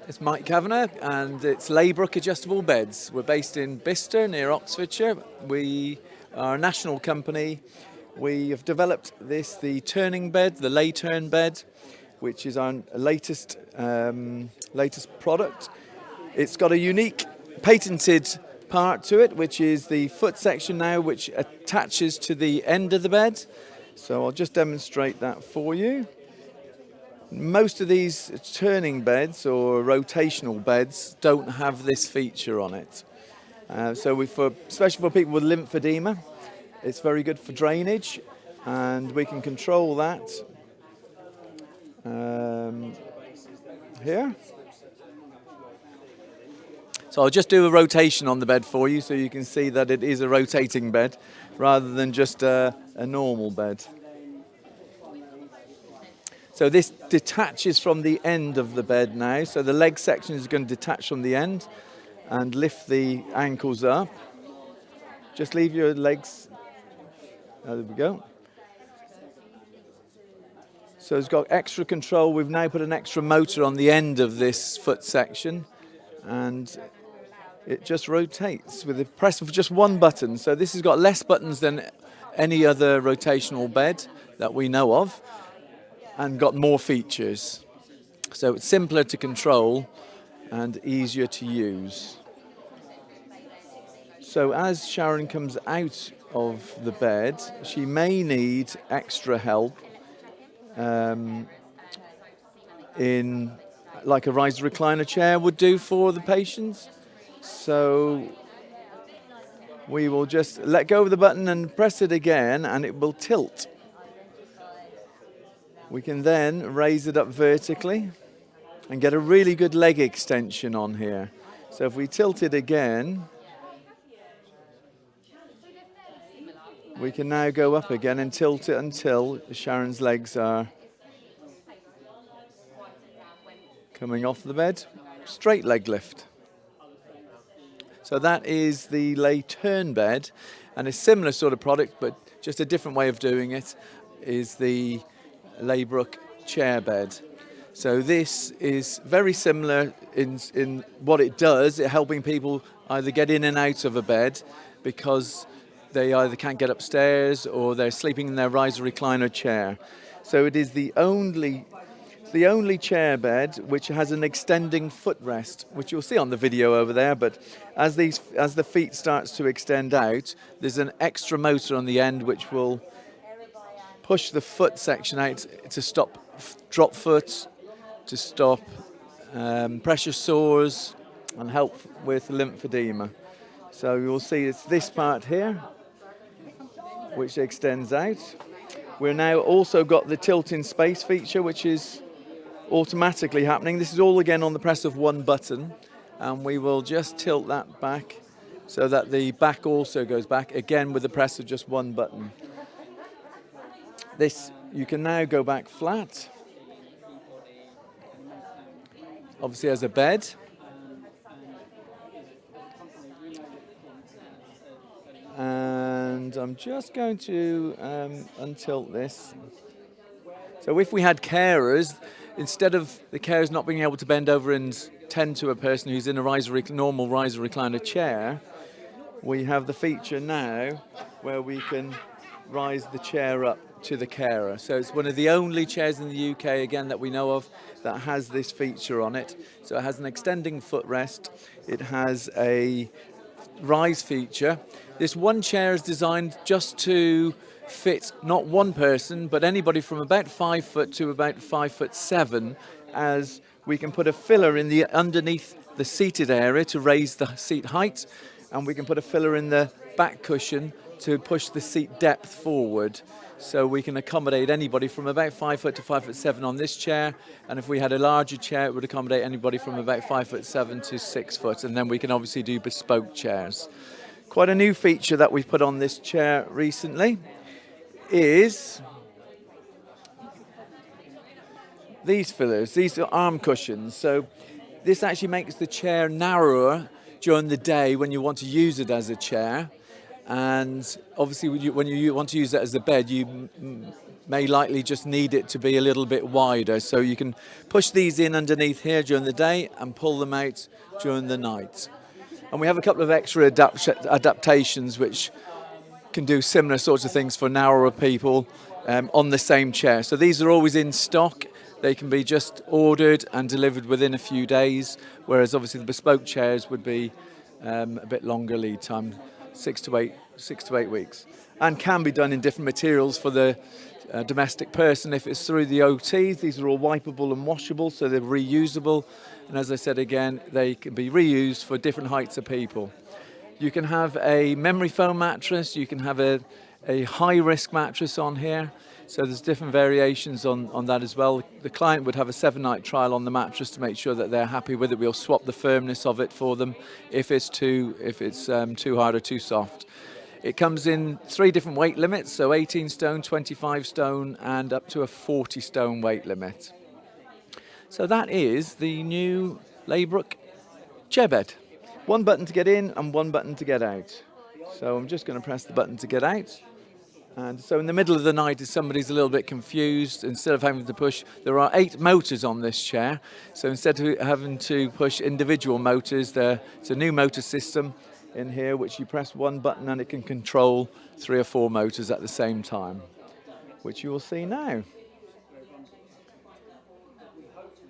It's Mike Kavanagh, and it's Laybrook Adjustable Beds. We're based in Bicester, near Oxfordshire. We are a national company. We have developed the turning bed, the lay turn bed, which is our latest product. It's got a unique patented part to it, which is the foot section now, which attaches to the end of the bed. So I'll just demonstrate that for you. Most of these turning beds or rotational beds don't have this feature on it. Especially for people with lymphedema, it's very good for drainage, and we can control that here. So I'll just do a rotation on the bed for you so you can see that it is a rotating bed rather than just a normal bed. So this detaches from the end of the bed now. So the leg section is going to detach from the end and lift the ankles up. Just leave your legs. There we go. So it's got extra control. We've now put an extra motor on the end of this foot section, and it just rotates with the press of just one button. So this has got less buttons than any other rotational bed that we know of, and got more features. So it's simpler to control and easier to use. So as Sharon comes out of the bed, she may need extra help in like a riser recliner chair would do for the patients. So we will just let go of the button and press it again, and it will tilt. We can then raise it up vertically and get a really good leg extension on here. So if we tilt it again, we can now go up again and tilt it until Sharon's legs are coming off the bed. Straight leg lift. So that is the lay turn bed, and a similar sort of product, but just a different way of doing it, is the Laybrook chair bed. So this is very similar in what it does. It's helping people either get in and out of a bed because they either can't get upstairs or they're sleeping in their riser recliner chair. So it is the only chair bed which has an extending footrest, which you'll see on the video over there. But as the feet starts to extend out, there's an extra motor on the end which will push the foot section out to stop drop foot, to stop pressure sores, and help with lymphedema. So you'll see it's this part here which extends out. We've now also got the tilt in space feature, which is automatically happening. This is all again on the press of one button, and we will just tilt that back so that the back also goes back, again with the press of just one button. This, you can now go back flat, obviously as a bed. And I'm just going to untilt this. So if we had carers, instead of the carers not being able to bend over and tend to a person who's in a normal riser recliner chair, we have the feature now where we can rise the chair up to the carer. So it's one of the only chairs in the UK, again, that we know of that has this feature on it. So it has an extending footrest. It has a rise feature. This one chair is designed just to fit not one person, but anybody from about 5 foot to about 5'7", as we can put a filler in the underneath the seated area to raise the seat height, and we can put a filler in the back cushion to push the seat depth forward. So we can accommodate anybody from about 5 foot to 5'7" on this chair, and if we had a larger chair, it would accommodate anybody from about 5'7" to 6 foot, and then we can obviously do bespoke chairs. Quite a new feature that we've put on this chair recently is these fillers. These are arm cushions. So this actually makes the chair narrower during the day when you want to use it as a chair. And obviously when you want to use it as a bed, you may likely just need it to be a little bit wider. So you can push these in underneath here during the day and pull them out during the night. And we have a couple of extra adaptations which can do similar sorts of things for narrower people on the same chair. So these are always in stock. They can be just ordered and delivered within a few days, whereas obviously the bespoke chairs would be a bit longer lead time, 6 to 8 weeks, and can be done in different materials for the domestic person. If it's through the OTs, these are all wipeable and washable, so they're reusable. And as I said again, they can be reused for different heights of people. You can have a memory foam mattress, you can have a high-risk mattress on here. So there's different variations on that as well. The client would have a 7-night trial on the mattress to make sure that they're happy with it. We'll swap the firmness of it for them if it's too hard or too soft. It comes in 3 different weight limits, so 18 stone, 25 stone, and up to a 40 stone weight limit. So that is the new Laybrook chair bed. 1 button to get in and 1 button to get out. So I'm just going to press the button to get out. And so in the middle of the night, if somebody's a little bit confused, instead of having to push, there are 8 motors on this chair. So instead of having to push individual motors, it's a new motor system in here, which you press 1 button and it can control 3 or 4 motors at the same time, which you will see now.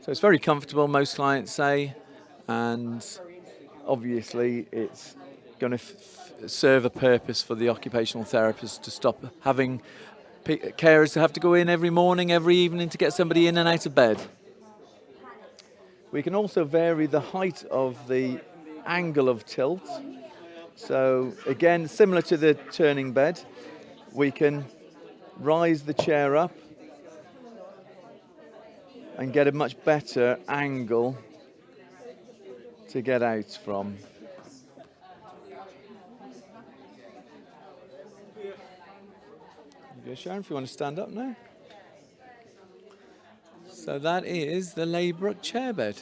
So it's very comfortable, most clients say, and obviously it's going to serve a purpose for the occupational therapist to stop having carers to have to go in every morning, every evening to get somebody in and out of bed. We can also vary the height of the angle of tilt. So again, similar to the turning bed, we can rise the chair up and get a much better angle to get out from. Sharon, if you want to stand up now. So that is the Laybrook chair bed.